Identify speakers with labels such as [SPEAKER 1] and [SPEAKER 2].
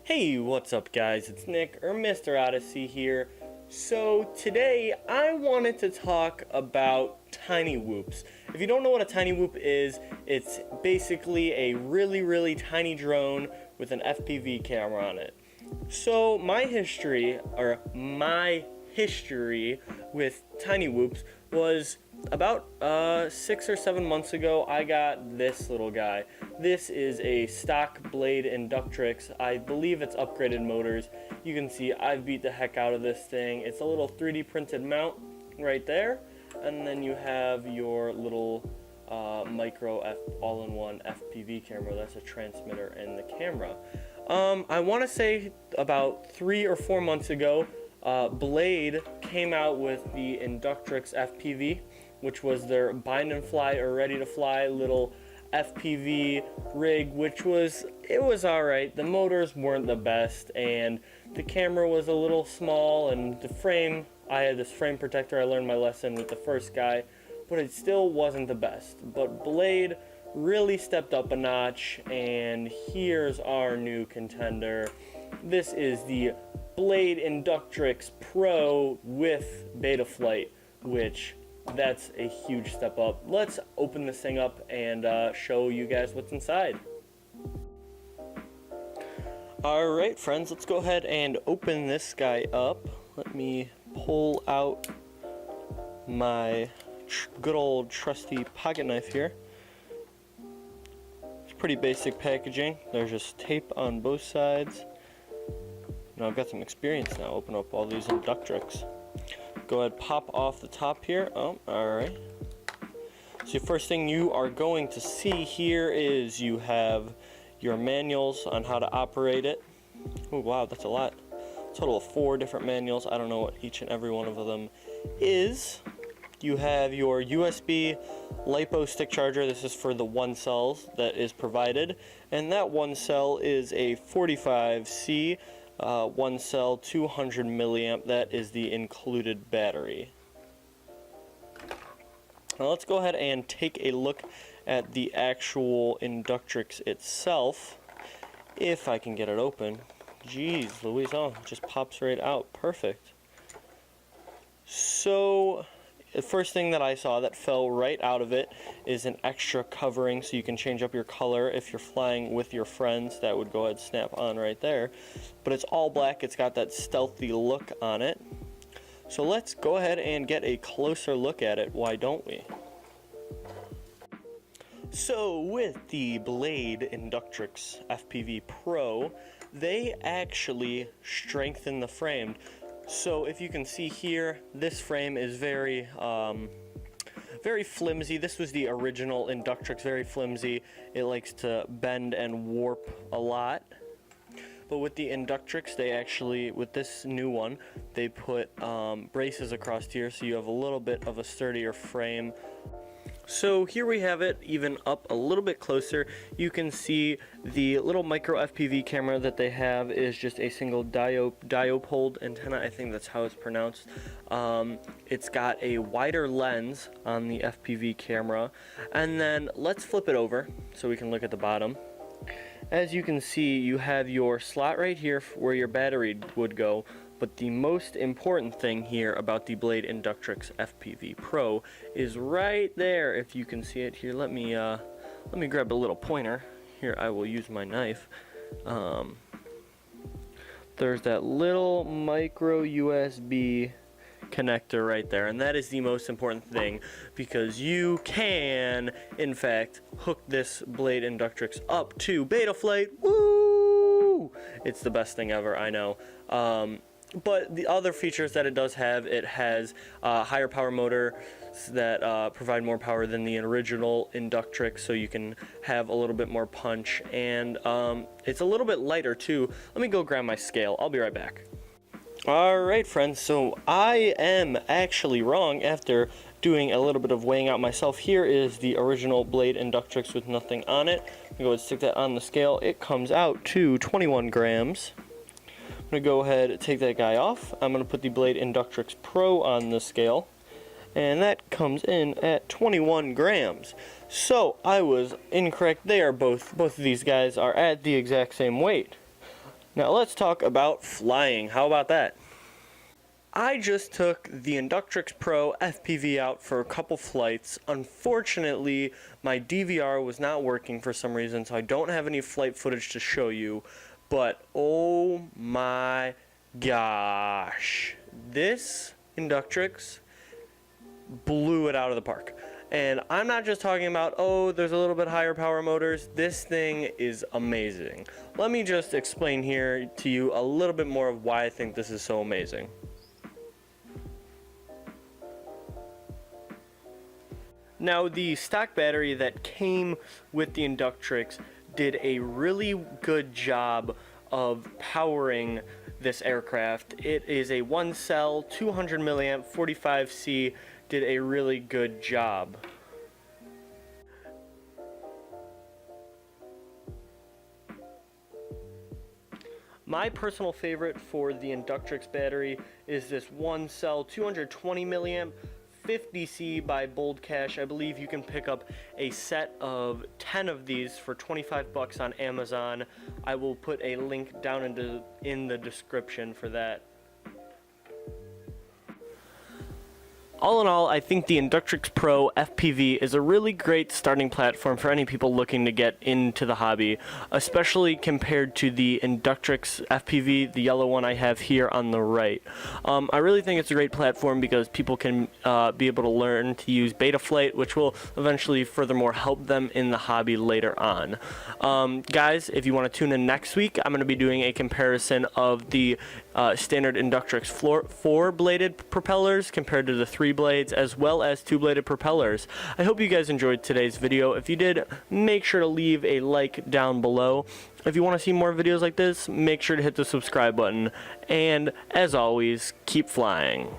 [SPEAKER 1] Hey, what's up guys? It's Nick, or Mr. Odyssey here. So today I wanted to talk about tiny whoops. If you don't know what a tiny whoop is, it's basically a really tiny drone with an FPV camera on it. So my history with tiny whoops was about 6 or 7 months ago. I got this little guy. This is a stock blade Inductrix. I believe it's upgraded motors. You can see I've beat the heck out of this thing. It's a little 3D printed mount right there, and then you have your little micro all-in-one FPV camera. That's a transmitter and the camera. I want to say about 3 or 4 months ago, Blade came out with the Inductrix FPV, which was their bind and fly or ready to fly little FPV rig, which was alright. The motors weren't the best, and the camera was a little small, and the frame, I had this frame protector. I learned my lesson with the first guy, but it still wasn't the best. But Blade really stepped up a notch, and here's our new contender. This is the Blade Inductrix Pro with beta flight, which that's a huge step up. Let's open this thing up and show you guys what's inside. Alright friends, let's go ahead and open this guy up. Let me pull out my good old trusty pocket knife here. It's pretty basic packaging. There's just tape on both sides. Now I've got some experience now. Open up all these Inductrix. Go ahead, pop off the top here. Oh, alright. So the first thing you are going to see here is you have your manuals on how to operate it. Oh wow, that's a lot. Total of 4 different manuals. I don't know what each and every one of them is. You have your USB LiPo stick charger. This is for the 1 cells that is provided. And that 1 cell is a 45C. 1 cell, 200 milliamp. That is the included battery. Now let's go ahead and take a look at the actual Inductrix itself, if I can get it open. Jeez Louise, oh, it just pops right out. Perfect. So the first thing that I saw that fell right out of it is an extra covering, so you can change up your color if you're flying with your friends. That would go ahead and snap on right there. But it's all black. It's got that stealthy look on it. So let's go ahead and get a closer look at it. Why don't we? So with the Blade Inductrix FPV Pro, they actually strengthen the frame. So if you can see here, this frame is very flimsy. This was the original Inductrix, very flimsy. It likes to bend and warp a lot. But with the Inductrix, they actually, with this new one, they put braces across here, so you have a little bit of a sturdier frame. So here we have it, even up a little bit closer. You can see the little micro FPV camera that they have is just a single diopole antenna. I think that's how it's pronounced. It's got a wider lens on the FPV camera. And then let's flip it over so we can look at the bottom. As you can see, you have your slot right here where your battery would go. But the most important thing here about the Blade Inductrix FPV Pro is right there. If you can see it here, let me grab a little pointer. Here, I will use my knife. There's that little micro USB connector right there, and that is the most important thing, because you can, in fact, hook this Blade Inductrix up to beta flight. Woo! It's the best thing ever, I know. But the other features that it does have, it has higher power motor that provide more power than the original Inductrix, so you can have a little bit more punch, and it's a little bit lighter too. Let me go grab my scale. I'll be right back. Alright friends, so I am actually wrong after doing a little bit of weighing out myself. Here is the original Blade Inductrix with nothing on it. I'm going to go ahead and stick that on the scale. It comes out to 21 grams. I'm going to go ahead and take that guy off. I'm going to put the Blade Inductrix Pro on the scale, and that comes in at 21 grams. So I was incorrect there. Both of these guys are at the exact same weight. Now let's talk about flying. How about that? I just took the Inductrix Pro FPV out for a couple flights. Unfortunately, my DVR was not working for some reason, so I don't have any flight footage to show you. But oh my gosh, this Inductrix blew it out of the park. And I'm not just talking about, oh, there's a little bit higher power motors. This thing is amazing. Let me just explain here to you a little bit more of why I think this is so amazing. Now, the stock battery that came with the Inductrix did a really good job of powering this aircraft. It is a one cell, 200 milliamp, 45C, did a really good job. My personal favorite for the Inductrix battery is this one cell, 220 milliamp, 50C by Bold Cash. I believe you can pick up a set of 10 of these for 25 bucks on Amazon. I will put a link down in the description for that. All in all, I think the Inductrix Pro FPV is a really great starting platform for any people looking to get into the hobby, especially compared to the Inductrix FPV, the yellow one I have here on the right. I really think it's a great platform because people can be able to learn to use Betaflight, which will eventually furthermore help them in the hobby later on. Guys, if you want to tune in next week, I'm going to be doing a comparison of the standard Inductrix 4-bladed propellers compared to the 3 blades, as well as 2-bladed propellers. I hope you guys enjoyed today's video. If you did, make sure to leave a like down below. If you want to see more videos like this, make sure to hit the subscribe button. And as always, keep flying.